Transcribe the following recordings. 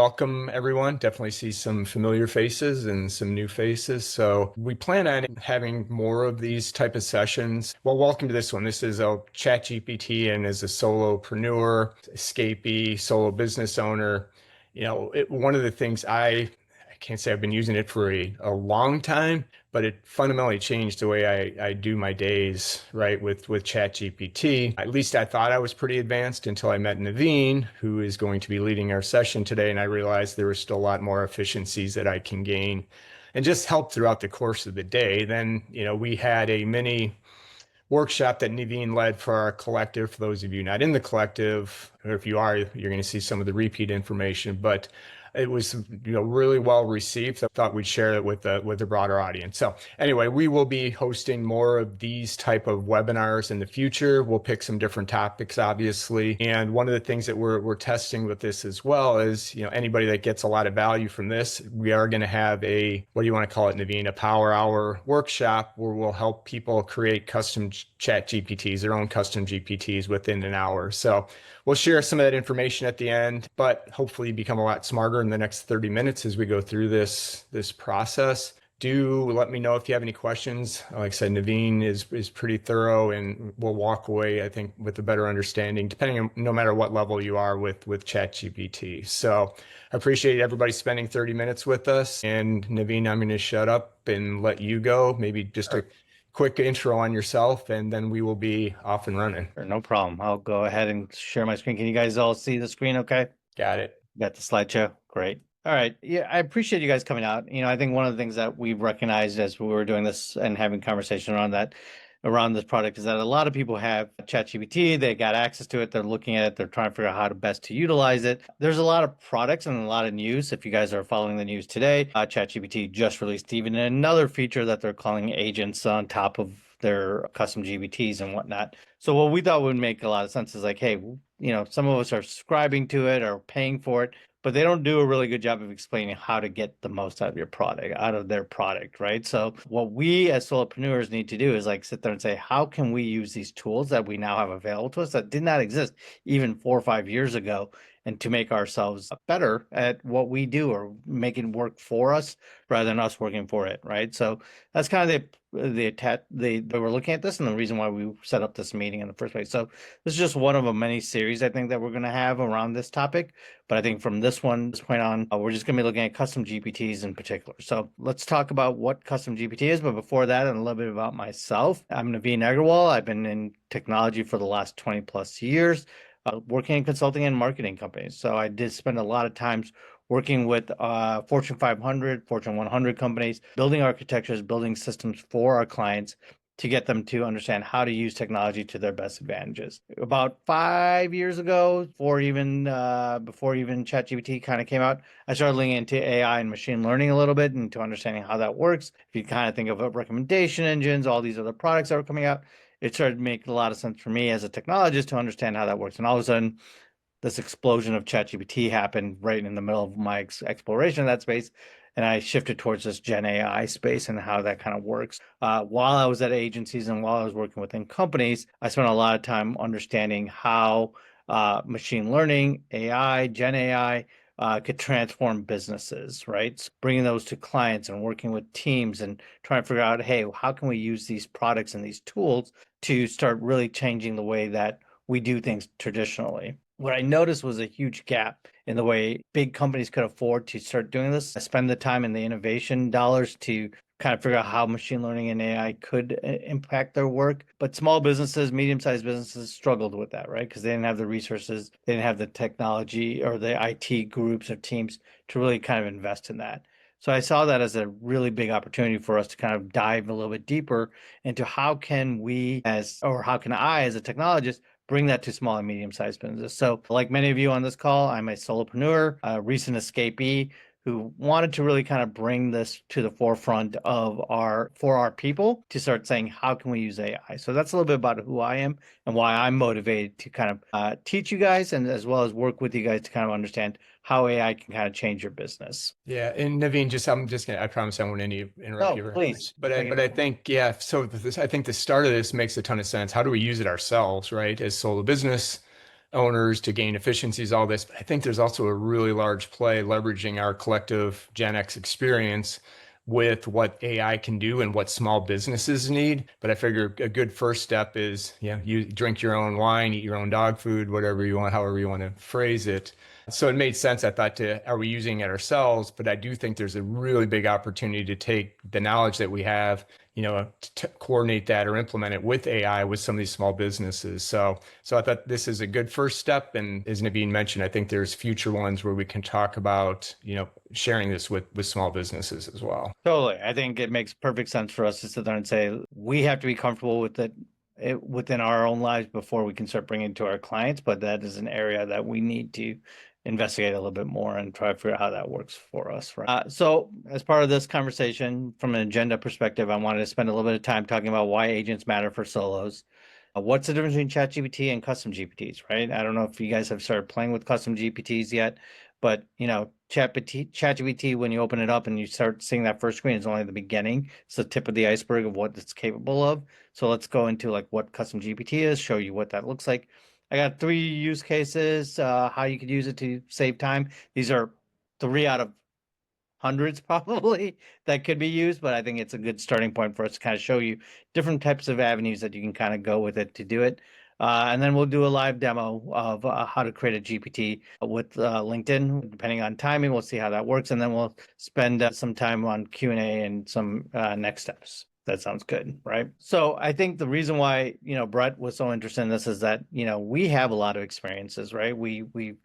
Welcome, everyone. Definitely see some familiar faces and some new faces. So we plan on having more of these type of sessions. Well, welcome to this one. This is a ChatGPT, and as a solopreneur, escapee, solo business owner, one of the things I can't say I've been using it for a long time, but it fundamentally changed the way I do my days, right, with ChatGPT. At least I thought I was pretty advanced until I met Naveen, who is going to be leading our session today, and I realized there were still a lot more efficiencies that I can gain and just help throughout the course of the day. Then, we had a mini workshop that Naveen led for our collective. For those of you not in the collective, or if you are, you're going to see some of the repeat information, but it was, really well received. I thought we'd share it with the broader audience. So anyway, we will be hosting more of these type of webinars in the future. We'll pick some different topics, obviously. And one of the things that we're testing with this as well is, anybody that gets a lot of value from this, we are going to have what do you want to call it, Naveen, a power hour workshop where we'll help people create custom chat GPTs, their own custom GPTs within an hour. So we'll share some of that information at the end, but hopefully you become a lot smarter in the next 30 minutes as we go through this process. Do let me know if you have any questions. Like I said, Naveen is pretty thorough, and we'll walk away, I think, with a better understanding, depending on no matter what level you are with ChatGPT. So I appreciate everybody spending 30 minutes with us. And Naveen, I'm going to shut up and let you go. Maybe just a quick intro on yourself, and then we will be off and running. Sure, no problem. I'll go ahead and share my screen. Can you guys all see the screen okay? Got it. Got the slideshow? Great. All right. Yeah, I appreciate you guys coming out. I think one of the things that we've recognized as we were doing this and having conversation around this product is that a lot of people have ChatGPT, they got access to it, they're looking at it, they're trying to figure out how to best to utilize it. There's a lot of products and a lot of news. If you guys are following the news today, ChatGPT just released even another feature that they're calling agents on top of their custom GPTs and whatnot. So what we thought would make a lot of sense is like, hey, some of us are subscribing to it or paying for it, but they don't do a really good job of explaining how to get the most out of their product, right? So what we as solopreneurs need to do is like sit there and say, how can we use these tools that we now have available to us that did not exist even 4 or 5 years ago, and to make ourselves better at what we do or make it work for us rather than us working for it, right? So that's kind of we're looking at this and the reason why we set up this meeting in the first place. So this is just one of a many series I think that we're going to have around this topic. But I think from this point on, we're just going to be looking at custom GPTs in particular. So let's talk about what custom GPT is. But before that, and a little bit about myself, I'm Naveen Aggarwal. I've been in technology for the last 20 plus years, working in consulting and marketing companies. So I did spend a lot of times working with Fortune 500, Fortune 100 companies, building architectures, building systems for our clients to get them to understand how to use technology to their best advantages. About 5 years ago, before even ChatGPT kind of came out, I started looking into AI and machine learning a little bit and to understanding how that works. If you kind of think of recommendation engines, all these other products that were coming out, it started making a lot of sense for me as a technologist to understand how that works. And all of a sudden, this explosion of ChatGPT happened right in the middle of my exploration of that space. And I shifted towards this Gen AI space and how that kind of works. While I was at agencies and while I was working within companies, I spent a lot of time understanding how machine learning, AI, Gen AI could transform businesses, right? Bringing those to clients and working with teams and trying to figure out, hey, how can we use these products and these tools to start really changing the way that we do things traditionally. What I noticed was a huge gap in the way big companies could afford to start doing this. I spend the time and the innovation dollars to kind of figure out how machine learning and AI could impact their work. But small businesses, medium-sized businesses struggled with that, right? Because they didn't have the resources, they didn't have the technology or the IT groups or teams to really kind of invest in that. So I saw that as a really big opportunity for us to kind of dive a little bit deeper into how can I as a technologist bring that to small and medium-sized businesses. So like many of you on this call, I'm a solopreneur, a recent escapee who wanted to really kind of bring this to the forefront for our people to start saying, how can we use AI? So that's a little bit about who I am and why I'm motivated to kind of teach you guys and as well as work with you guys to kind of understand how AI can kind of change your business. Yeah, and Naveen, I promise I won't interrupt you. Please. But I think, yeah, so I think the start of this makes a ton of sense. How do we use it ourselves, right? As solo business owners to gain efficiencies, all this. But I think there's also a really large play leveraging our collective Gen X experience with what AI can do and what small businesses need. But I figure a good first step is, you drink your own wine, eat your own dog food, whatever you want, however you want to phrase it. So it made sense. I thought, are we using it ourselves? But I do think there's a really big opportunity to take the knowledge that we have, to coordinate that or implement it with AI with some of these small businesses. So I thought this is a good first step. And as Naveen mentioned, I think there's future ones where we can talk about, sharing this with small businesses as well. Totally. I think it makes perfect sense for us to sit there and say we have to be comfortable with it, within our own lives before we can start bringing it to our clients. But that is an area that we need to investigate a little bit more and try to figure out how that works for us. Right. So, as part of this conversation, from an agenda perspective, I wanted to spend a little bit of time talking about why agents matter for solos. What's the difference between ChatGPT and custom GPTs, right? I don't know if you guys have started playing with custom GPTs yet, but ChatGPT, when you open it up and you start seeing that first screen, it's only the beginning. It's the tip of the iceberg of what it's capable of. So let's go into like what custom GPT is, show you what that looks like. I got 3 use cases, how you could use it to save time. These are 3 out of hundreds probably that could be used, but I think it's a good starting point for us to kind of show you different types of avenues that you can kind of go with it to do it. And then we'll do a live demo of how to create a GPT with LinkedIn. Depending on timing, we'll see how that works, and then we'll spend some time on Q&A and some next steps. That sounds good, right? So I think the reason why, Brett was so interested in this is that, we have a lot of experiences, right? We've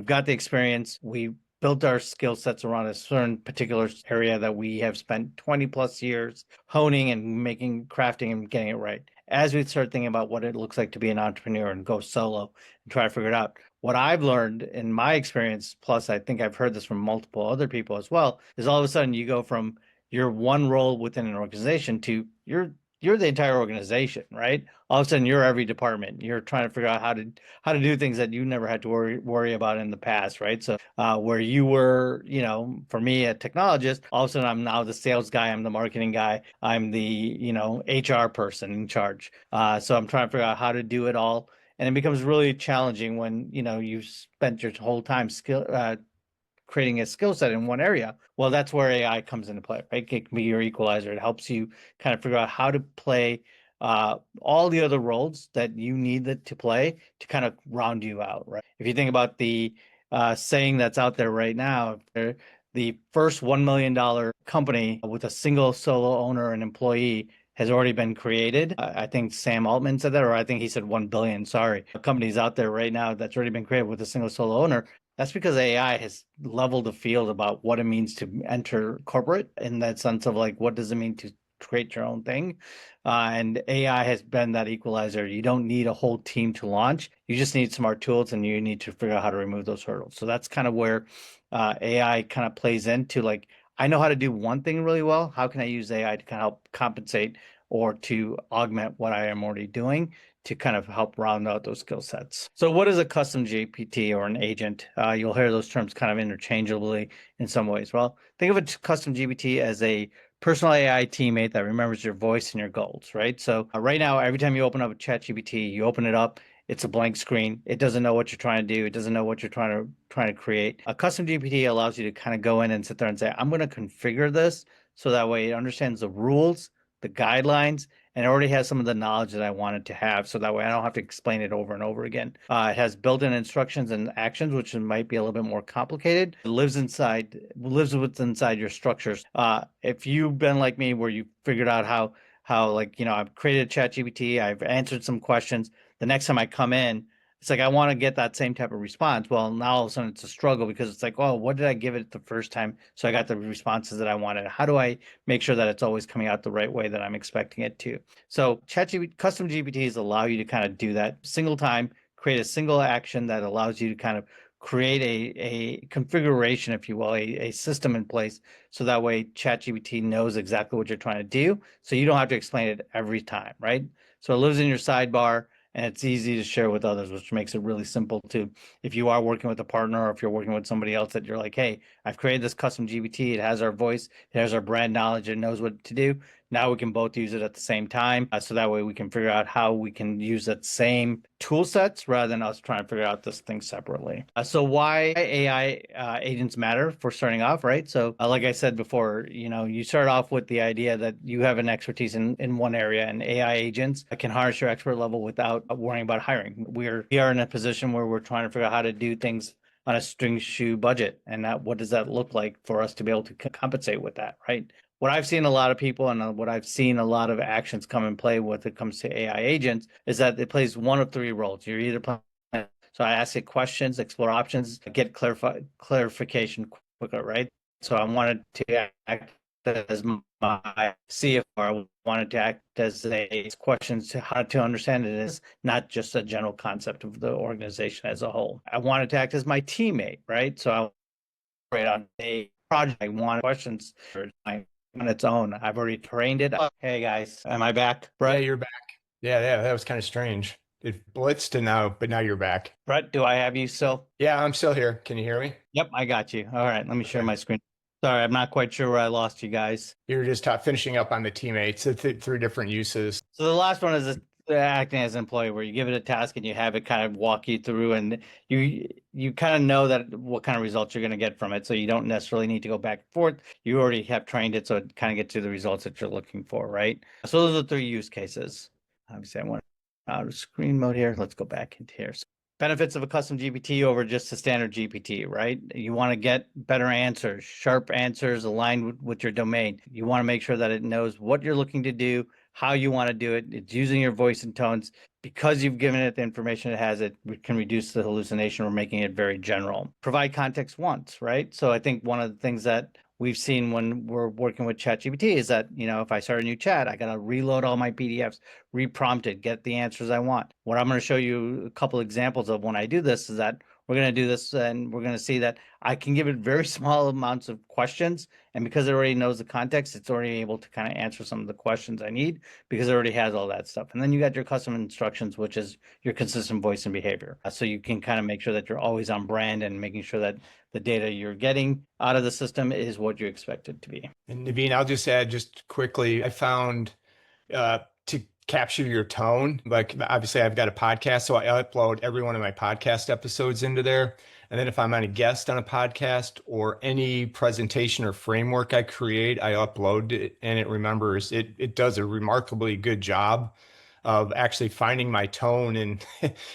got the experience. We built our skill sets around a certain particular area that we have spent 20 plus years honing and crafting and getting it right. As we start thinking about what it looks like to be an entrepreneur and go solo and try to figure it out, what I've learned in my experience, plus I think I've heard this from multiple other people as well, is all of a sudden you go from your one role within an organization to you're the entire organization, right? All of a sudden you're every department. You're trying to figure out how to do things that you never had to worry about in the past, right? So where you were, for me, a technologist, all of a sudden I'm now the sales guy, I'm the marketing guy, I'm the, HR person in charge. So I'm trying to figure out how to do it all. And it becomes really challenging when, you've spent your whole time creating a skill set in one area. Well, that's where AI comes into play, right? It can be your equalizer. It helps you kind of figure out how to play all the other roles that you need to play to kind of round you out, right? If you think about the saying that's out there right now, the first $1 million company with a single solo owner and employee has already been created. I think Sam Altman said that, or I think he said 1 billion. Sorry. Companies out there right now that's already been created with a single solo owner. That's because AI has leveled the field about what it means to enter corporate in that sense of like, what does it mean to create your own thing? And AI has been that equalizer. You don't need a whole team to launch. You just need smart tools and you need to figure out how to remove those hurdles. So that's kind of where AI kind of plays into like, I know how to do one thing really well. How can I use AI to kind of help compensate or to augment what I am already doing to kind of help round out those skill sets? So what is a custom GPT or an agent? You'll hear those terms kind of interchangeably in some ways. Well, think of a custom GPT as a personal AI teammate that remembers your voice and your goals, right? So right now, every time you open up a ChatGPT, you open it up, it's a blank screen. It doesn't know what you're trying to do. It doesn't know what you're trying to create. A custom GPT allows you to kind of go in and sit there and say, I'm going to configure this so that way it understands the rules, the guidelines, and it already has some of the knowledge that I wanted to have. So that way I don't have to explain it over and over again. It has built-in instructions and actions, which might be a little bit more complicated. It lives what's inside your structures. If you've been like me, where you figured out how like, I've created a ChatGPT, I've answered some questions. The next time I come in, it's like I want to get that same type of response. Well, now all of a sudden it's a struggle because it's like, oh, what did I give it the first time? So I got the responses that I wanted. How do I make sure that it's always coming out the right way that I'm expecting it to? So ChatGPT, custom GPTs allow you to kind of do that single time, create a single action that allows you to kind of create a configuration, if you will, a system in place. So that way ChatGPT knows exactly what you're trying to do. So you don't have to explain it every time, right? So it lives in your sidebar and it's easy to share with others, which makes it really simple too. If you are working with a partner or if you're working with somebody else that you're like, hey, I've created this custom GPT, it has our voice, it has our brand knowledge, it knows what to do. Now we can both use it at the same time. So that way we can figure out how we can use that same tool sets rather than us trying to figure out this thing separately. So why AI agents matter for starting off, right? So like I said before, you start off with the idea that you have an expertise in one area, and AI agents can harness your expert level without worrying about hiring. We are in a position where we're trying to figure out how to do things on a string shoe budget, and what does that look like for us to be able to compensate with that, right? What I've seen a lot of people, and what I've seen a lot of actions come and play when it comes to AI agents, is that it plays one of three roles. You're either playing, so I ask it questions, explore options, get clarification quicker, right? So I wanted to act as my CFO. I wanted to act as a questions to how to understand it is not just a general concept of the organization as a whole. I wanted to act as my teammate, right? So I operate on a project. I want questions for my on its own. I've already trained it. Hey guys, am I back, Yeah, Brett? you're back. Yeah, that was kind of strange. It blitzed and now, but now you're back. Brett, do I have you still? Yeah, I'm still here. Can you hear me? Yep, I got you. All right, let me share Okay. my screen. Sorry, I'm not quite sure where I lost you guys. You're just finishing up on the teammates, three different uses. So the last one is acting as an employee, where you give it a task and you have it kind of walk you through, and you kind of know that what kind of results you're going to get from it. So you don't necessarily need to go back and forth. You already have trained it, so it kind of gets you the results that you're looking for, right? So those are three use cases. Obviously, I want out of screen mode here. Let's go back into here. So benefits of a custom GPT over just a standard GPT, right? You want to get better answers, sharp answers aligned with your domain. You want to make sure that it knows what you're looking to do, how you want to do it. It's using your voice and tones. Because you've given it the information it has, it can reduce the hallucination. We're making it very general. Provide context once, right? So I think one of the things that we've seen when we're working with ChatGPT is that, if I start a new chat, I got to reload all my PDFs, reprompt it, get the answers I want. What I'm going to show you a couple examples of when I do this is that we're going to do this and we're going to see that I can give it very small amounts of questions. And because it already knows the context, it's already able to kind of answer some of the questions I need because it already has all that stuff. And then you got your custom instructions, which is your consistent voice and behavior. So you can kind of make sure that you're always on brand and making sure that the data you're getting out of the system is what you expect it to be. And Naveen, I'll just add just quickly, I found to capture your tone, like obviously I've got a podcast, so I upload every one of my podcast episodes into there. And then if I'm on a guest on a podcast or any presentation or framework I create, I upload it and it remembers it. It does a remarkably good job of actually finding my tone, and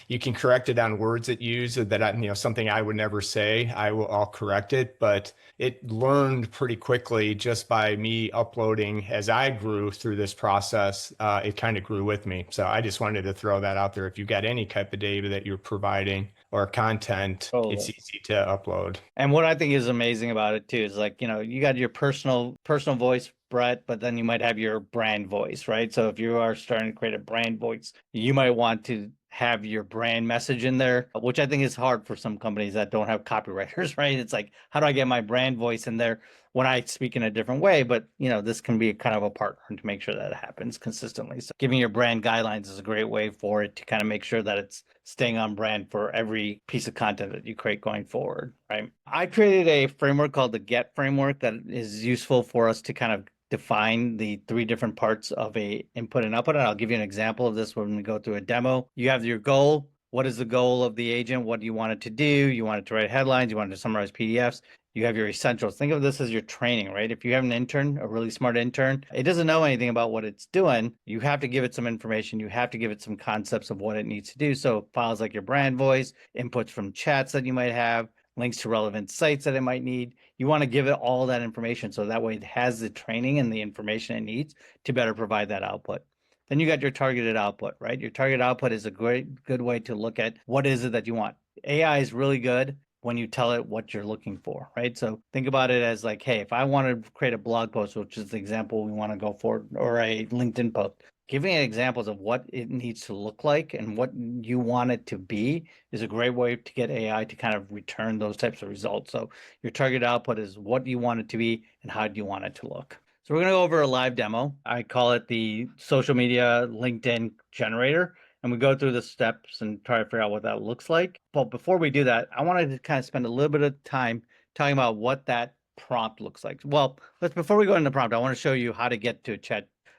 you can correct it on words it use that something I would never say. I'll correct it, but it learned pretty quickly just by me uploading as I grew through this process. It kind of grew with me. So I just wanted to throw that out there. If you've got any type of data that you're providing or content, it's Totally. easy to upload. And what I think is amazing about it too is like, you got your personal voice, Brett, but then you might have your brand voice, right? So if you are starting to create a brand voice, you might want to have your brand message in there, which I think is hard for some companies that don't have copywriters, right? It's like, how do I get my brand voice in there when I speak in a different way? But, this can be kind of a partner to make sure that it happens consistently. So giving your brand guidelines is a great way for it to kind of make sure that it's staying on brand for every piece of content that you create going forward, right? I created a framework called the GET framework that is useful for us to kind of define the three different parts of a input and output. And I'll give you an example of this when we go through a demo. You have your goal. What is the goal of the agent? What do you want it to do? You want it to write headlines. You want it to summarize PDFs. You have your essentials. Think of this as your training, right? If you have an intern, a really smart intern, it doesn't know anything about what it's doing. You have to give it some information. You have to give it some concepts of what it needs to do. So files like your brand voice, inputs from chats that you might have, links to relevant sites that it might need. You want to give it all that information so that way it has the training and the information it needs to better provide that output. Then you got your targeted output, right? Your target output is a good way to look at what is it that you want. AI is really good when you tell it what you're looking for, right? So think about it as like, hey, if I want to create a blog post, which is the example we want to go for, or a LinkedIn post, giving it examples of what it needs to look like and what you want it to be is a great way to get AI to kind of return those types of results. So your target output is what you want it to be and how do you want it to look. So we're going to go over a live demo. I call it the social media LinkedIn generator. And we go through the steps and try to figure out what that looks like. But before we do that, I wanted to kind of spend a little bit of time talking about what that prompt looks like. Well, before we go into the prompt, I want to show you how to get to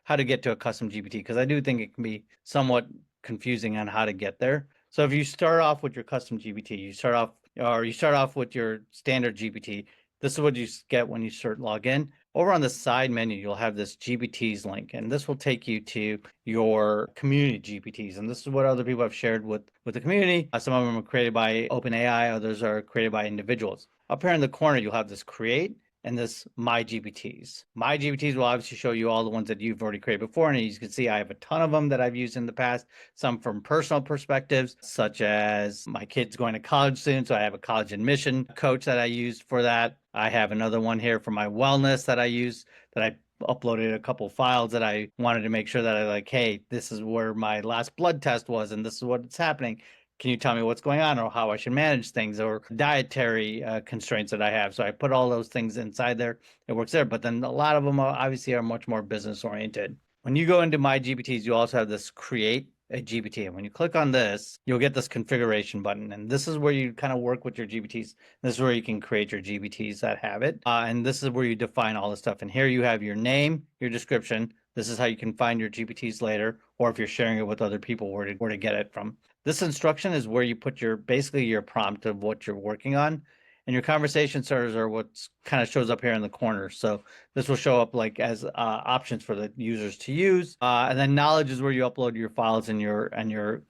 how to get to a custom GPT, because I do think it can be somewhat confusing on how to get there. So if you start off with your custom GPT, you start off with your standard GPT. This is what you get when you start log in. Over on the side menu, you'll have this GPTs link, and this will take you to your community GPTs. And this is what other people have shared with the community. Some of them are created by OpenAI, others are created by individuals. Up here in the corner, you'll have this create and this My GPTs. My GPTs will obviously show you all the ones that you've already created before. And as you can see, I have a ton of them that I've used in the past, some from personal perspectives, such as my kid's going to college soon. So I have a college admission coach that I used for that. I have another one here for my wellness that I use, that I uploaded a couple files that I wanted to make sure that I like, hey, this is where my last blood test was, and this is what's happening. Can you tell me what's going on, or how I should manage things, or dietary constraints that I have? So I put all those things inside there. It works there. But then a lot of them obviously are much more business oriented. When you go into My GPTs, you also have this create a GPT. And when you click on this, you'll get this configuration button. And this is where you kind of work with your GPTs. This is where you can create your GPTs that have it. And this is where you define all the stuff. And here you have your name, your description. This is how you can find your GPTs later, or if you're sharing it with other people, where to get it from. This instruction is where you put basically your prompt of what you're working on. And your conversation starters are what's kind of shows up here in the corner. So this will show up like as options for the users to use. And then knowledge is where you upload your files and your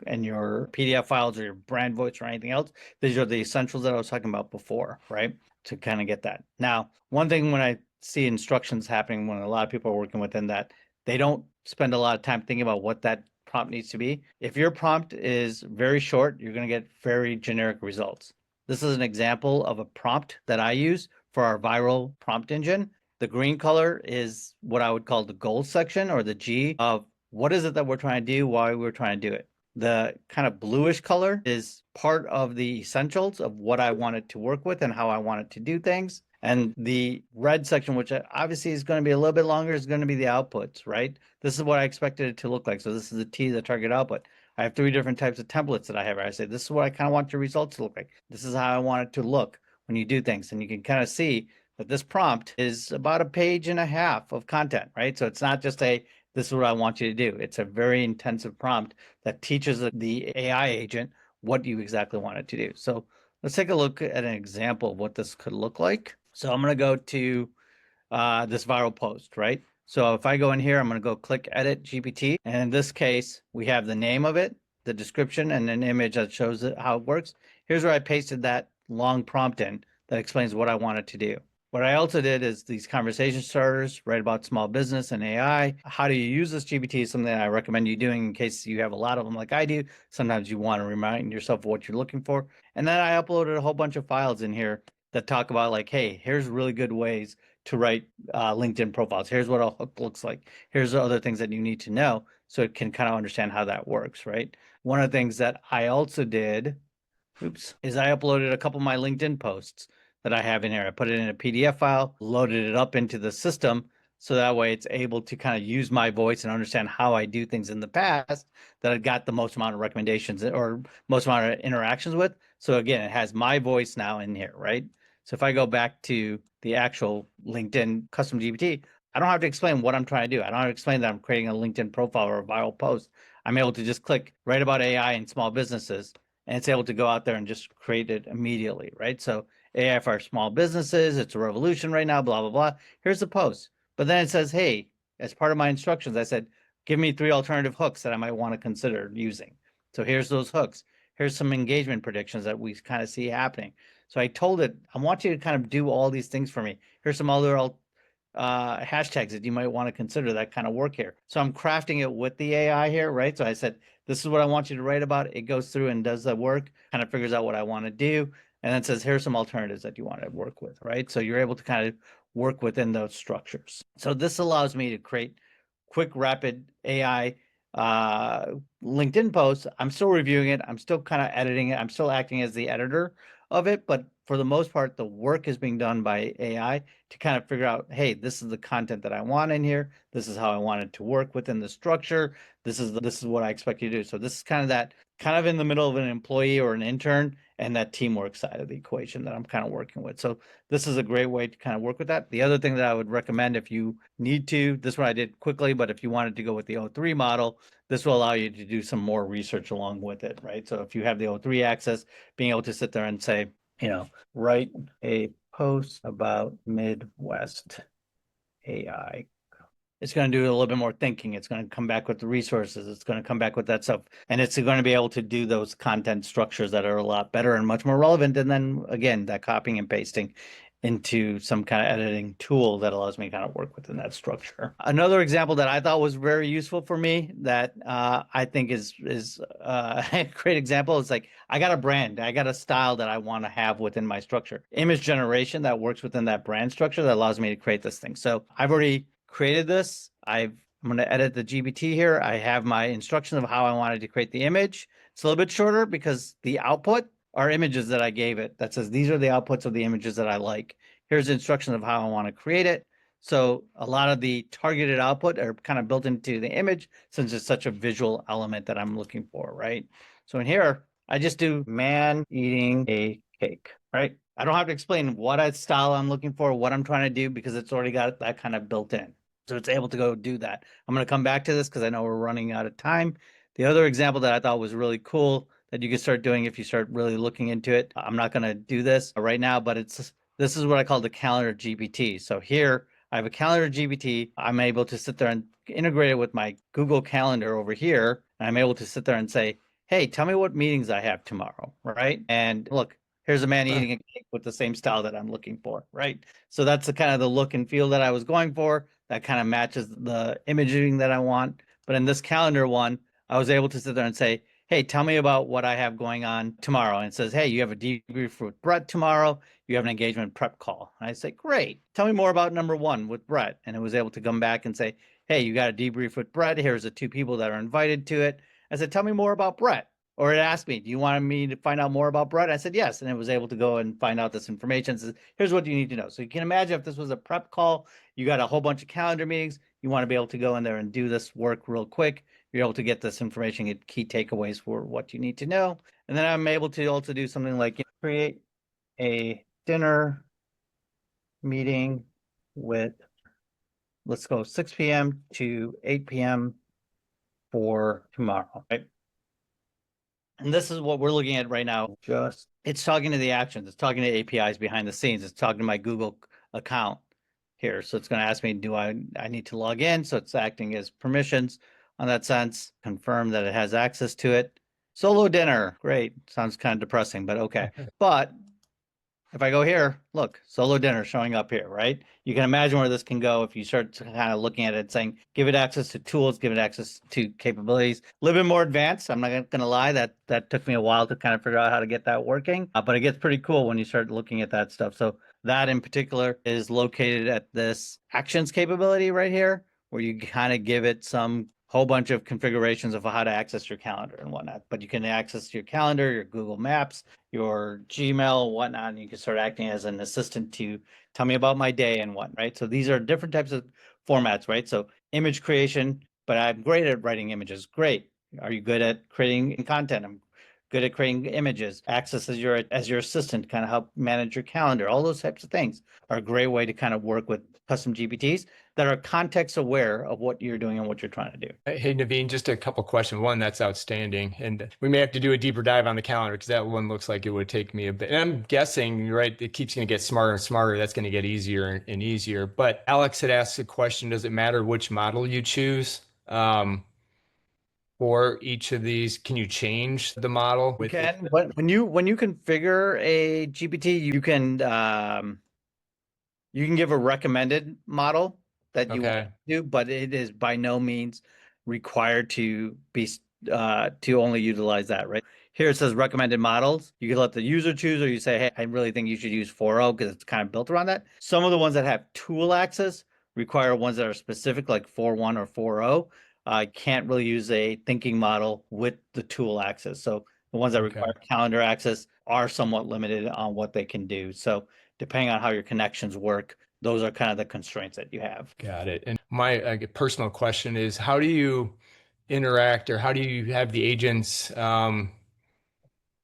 PDF files or your brand voice or anything else. These are the essentials that I was talking about before, right? To kind of get that. Now, one thing when I see instructions happening, when a lot of people are working within that, they don't spend a lot of time thinking about what that prompt needs to be. If your prompt is very short, you're going to get very generic results. This is an example of a prompt that I use for our viral prompt engine. The green color is what I would call the goal section, or the G of what is it that we're trying to do, why we're trying to do it. The kind of bluish color is part of the essentials of what I wanted to work with and how I wanted to do things. And the red section, which obviously is going to be a little bit longer, is going to be the outputs, right? This is what I expected it to look like. So this is the T, the target output. I have 3 different types of templates that I have. I say, this is what I kind of want your results to look like. This is how I want it to look when you do things. And you can kind of see that this prompt is about 1.5 pages of content, right? So it's not just this is what I want you to do. It's a very intensive prompt that teaches the AI agent what you exactly want it to do. So let's take a look at an example of what this could look like. So I'm going to go to this viral post, right? So if I go in here, I'm going to go click Edit GPT. And in this case, we have the name of it, the description, and an image that shows how it works. Here's where I pasted that long prompt in that explains what I wanted to do. What I also did is these conversation starters, write about small business and AI. How do you use this GPT is something I recommend you doing in case you have a lot of them like I do. Sometimes you want to remind yourself of what you're looking for. And then I uploaded a whole bunch of files in here that talk about like, hey, here's really good ways to write LinkedIn profiles. Here's what a hook looks like. Here's the other things that you need to know so it can kind of understand how that works, right? One of the things that I also did, is I uploaded a couple of my LinkedIn posts that I have in here. I put it in a PDF file, loaded it up into the system, so that way it's able to kind of use my voice and understand how I do things in the past that I got the most amount of recommendations or most amount of interactions with. So again, it has my voice now in here, right? So if I go back to the actual LinkedIn custom GPT, I don't have to explain what I'm trying to do. I don't have to explain that I'm creating a LinkedIn profile or a viral post. I'm able to just click write about AI and small businesses, and it's able to go out there and just create it immediately, right? So AI for small businesses, it's a revolution right now, blah, blah, blah. Here's the post. But then it says, hey, as part of my instructions, I said, give me 3 alternative hooks that I might want to consider using. So here's those hooks. Here's some engagement predictions that we kind of see happening. So I told it, I want you to kind of do all these things for me. Here's some other hashtags that you might want to consider that kind of work here. So I'm crafting it with the AI here, right? So I said, this is what I want you to write about. It goes through and does the work, kind of figures out what I want to do. And then says, here's some alternatives that you want to work with, right? So you're able to kind of work within those structures. So this allows me to create quick, rapid AI LinkedIn posts. I'm still reviewing it. I'm still kind of editing it. I'm still acting as the editor of it, but for the most part, the work is being done by AI to kind of figure out, hey, this is the content that I want in here. This is how I want it to work within the structure. This is what I expect you to do. So this is kind of that kind of in the middle of an employee or an intern and that teamwork side of the equation that I'm kind of working with. So this is a great way to kind of work with that. The other thing that I would recommend if you need to, this one I did quickly, but if you wanted to go with the O3 model, this will allow you to do some more research along with it, right? So if you have the O3 access, being able to sit there and say, write a post about Midwest AI. It's going to do a little bit more thinking. It's going to come back with the resources. It's going to come back with that stuff. And it's going to be able to do those content structures that are a lot better and much more relevant. And then again, that copying and pasting into some kind of editing tool that allows me to kind of work within that structure. Another example that I thought was very useful for me that I think is a great example is like I got a brand, I got a style that I want to have within my structure. Image generation that works within that brand structure that allows me to create this thing. So I've already created this. I'm going to edit the GPT here. I have my instructions of how I wanted to create the image. It's a little bit shorter because the output are images that I gave it that says these are the outputs of the images that I like. Here's the instructions of how I want to create it. So a lot of the targeted output are kind of built into the image since it's such a visual element that I'm looking for, right? So in here, I just do man eating a cake, right? I don't have to explain what style I'm looking for, what I'm trying to do, because it's already got that kind of built in. So it's able to go do that. I'm going to come back to this because I know we're running out of time. The other example that I thought was really cool that you can start doing if you start really looking into it. I'm not going to do this right now, but this is what I call the calendar GPT. So here I have a calendar GPT. I'm able to sit there and integrate it with my Google Calendar over here. And I'm able to sit there and say, hey, tell me what meetings I have tomorrow, right? And look, here's a man eating a cake with the same style that I'm looking for, right? So that's the kind of the look and feel that I was going for. That kind of matches the imaging that I want. But in this calendar one, I was able to sit there and say, hey, tell me about what I have going on tomorrow. And it says, hey, you have a debrief with Brett tomorrow. You have an engagement prep call. And I say, great. Tell me more about number one with Brett. And it was able to come back and say, hey, you got a debrief with Brett. Here's the two people that are invited to it. I said, tell me more about Brett. Or it asked me, do you want me to find out more about Brett? I said, yes. And it was able to go and find out this information. It says, here's what you need to know. So you can imagine if this was a prep call, you got a whole bunch of calendar meetings, you want to be able to go in there and do this work real quick. You're able to get this information, get key takeaways for what you need to know. And then I'm able to also do something like create a dinner meeting with, let's go 6 p.m. to 8 p.m. for tomorrow, right? And this is what we're looking at right now. It's talking to the actions. It's talking to APIs behind the scenes. It's talking to my Google account here. So it's going to ask me, do I need to log in? So it's acting as permissions on that sense, confirm that it has access to it. Solo dinner. Great. Sounds kind of depressing, but okay. But if I go here, look, solo dinner showing up here, right? You can imagine where this can go if you start kind of looking at it saying, give it access to tools, give it access to capabilities. A little bit more advanced. I'm not going to lie, that took me a while to kind of figure out how to get that working, but it gets pretty cool when you start looking at that stuff. So that in particular is located at this actions capability right here, where you kind of give it some whole bunch of configurations of how to access your calendar and whatnot. But you can access your calendar, your Google Maps, your Gmail, whatnot, and you can start acting as an assistant to tell me about my day and what, right? So these are different types of formats, right? So image creation, but I'm great at writing images. Great. Are you good at creating content? I'm good at creating images. Access as your assistant, kind of help manage your calendar. All those types of things are a great way to kind of work with custom GPTs that are context aware of what you're doing and what you're trying to do. Hey, Naveen, just a couple questions. One, that's outstanding. And we may have to do a deeper dive on the calendar because that one looks like it would take me a bit. And I'm guessing, right, it keeps going to get smarter and smarter. That's going to get easier and easier. But Alex had asked a question, does it matter which model you choose? For each of these, can you change the model You with can, when you configure a GPT, you can give a recommended model that you want Okay. to do, but it is by no means required to be to only utilize that, right? Here it says recommended models. You can let the user choose, or you say, hey, I really think you should use 4.0 because it's kind of built around that. Some of the ones that have tool access require ones that are specific, like 4.1 or 4.0. I can't really use a thinking model with the tool access. So the ones that Okay. require calendar access are somewhat limited on what they can do. So depending on how your connections work, those are kind of the constraints that you have. Got it. And my personal question is, how do you interact, or how do you have the agents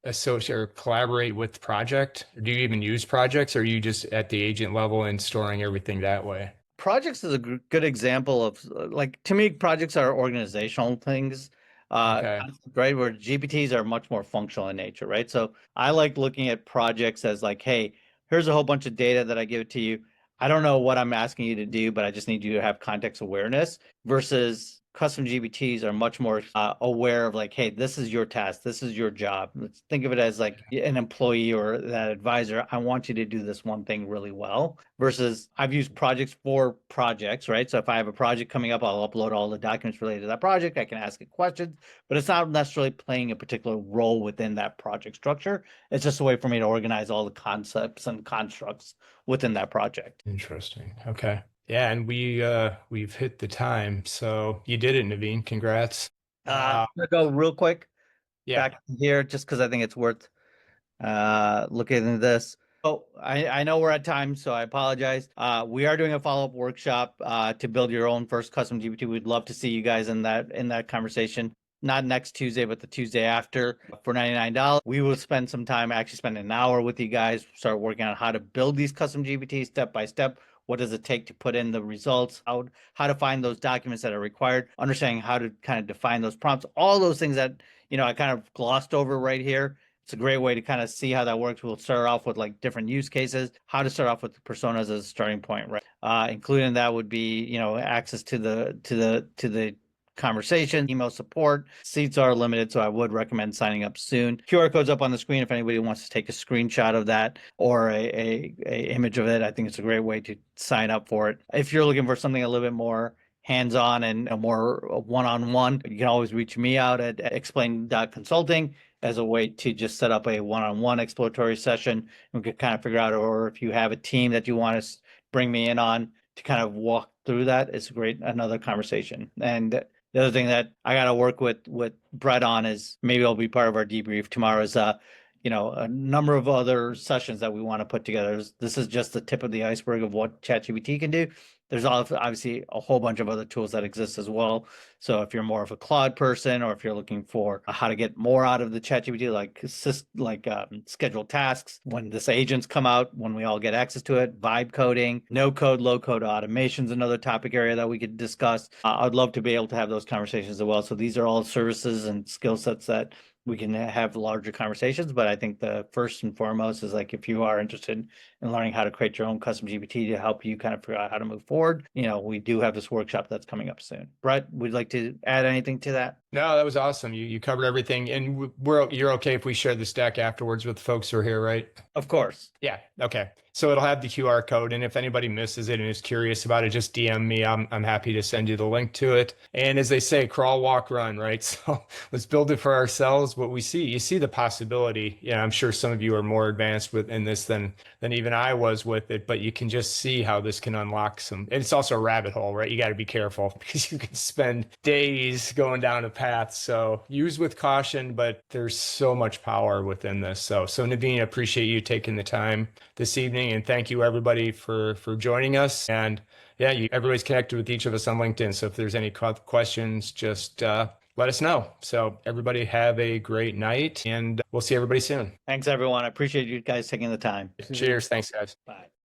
associate or collaborate with project? Or do you even use projects, or are you just at the agent level and storing everything that way? Projects is a good example of like, to me, projects are organizational things. Okay. Right, where GPTs are much more functional in nature, right? So I like looking at projects as like, hey, here's a whole bunch of data that I give it to you. I don't know what I'm asking you to do, but I just need you to have context awareness, versus custom GPTs are much more aware of like, hey, this is your task, this is your job. Let's think of it as like an employee or that advisor. I want you to do this one thing really well. Versus I've used projects for projects, right? So if I have a project coming up, I'll upload all the documents related to that project. I can ask it questions, but it's not necessarily playing a particular role within that project structure. It's just a way for me to organize all the concepts and constructs within that project. Interesting. Okay. Yeah, and we've hit the time. So you did it, Naveen. Congrats. I'm gonna go real quick Yeah. back here just because I think it's worth looking into this. Oh, I know we're at time, so I apologize. We are doing a follow-up workshop to build your own first custom GPT. We'd love to see you guys in that conversation. Not next Tuesday, but the Tuesday after for $99. We will spend some time, actually spend an hour with you guys, start working on how to build these custom GPTs step by step. What does it take to put in the results? How to find those documents that are required, understanding how to kind of define those prompts, all those things that, I kind of glossed over right here. It's a great way to kind of see how that works. We'll start off with like different use cases, how to start off with the personas as a starting point, right? Including that would be, access to the conversation, email support. Seats are limited, so I would recommend signing up soon. QR code's up on the screen if anybody wants to take a screenshot of that or a image of it. I think it's a great way to sign up for it. If you're looking for something a little bit more hands-on and a more one-on-one, you can always reach me out at explain.consulting as a way to just set up a one-on-one exploratory session. We could kind of figure out, or if you have a team that you want to bring me in on to kind of walk through that, it's great, another conversation. And the other thing that I got to work with Brett on is maybe it'll be part of our debrief tomorrow is a number of other sessions that we want to put together. This is just the tip of the iceberg of what ChatGPT can do. There's obviously a whole bunch of other tools that exist as well. So if you're more of a Claude person, or if you're looking for how to get more out of the ChatGPT, like schedule tasks, when this agents come out, when we all get access to it, vibe coding, no code, low code automations, another topic area that we could discuss. I'd love to be able to have those conversations as well. So these are all services and skill sets that we can have larger conversations. But I think the first and foremost is like, if you are interested in learning how to create your own custom GPT to help you kind of figure out how to move forward, we do have this workshop that's coming up soon. Brett, would you like to add anything to that? No, that was awesome. You covered everything, and you're okay if we share this deck afterwards with the folks who are here, right? Of course. Yeah. Okay. So it'll have the QR code, and if anybody misses it and is curious about it, just DM me. I'm happy to send you the link to it. And as they say, crawl, walk, run, right? So let's build it for ourselves. What we see, you see the possibility. Yeah, I'm sure some of you are more advanced within this than even I was with it, but you can just see how this can unlock some. And it's also a rabbit hole, right? You got to be careful because you can spend days going down a path. So use with caution, but there's so much power within this. So Naveen, I appreciate you taking the time this evening, and thank you everybody for joining us. And yeah, everybody's connected with each of us on LinkedIn. So if there's any questions, just let us know. So everybody have a great night, and we'll see everybody soon. Thanks, everyone. I appreciate you guys taking the time. Cheers. Thanks, guys. Bye.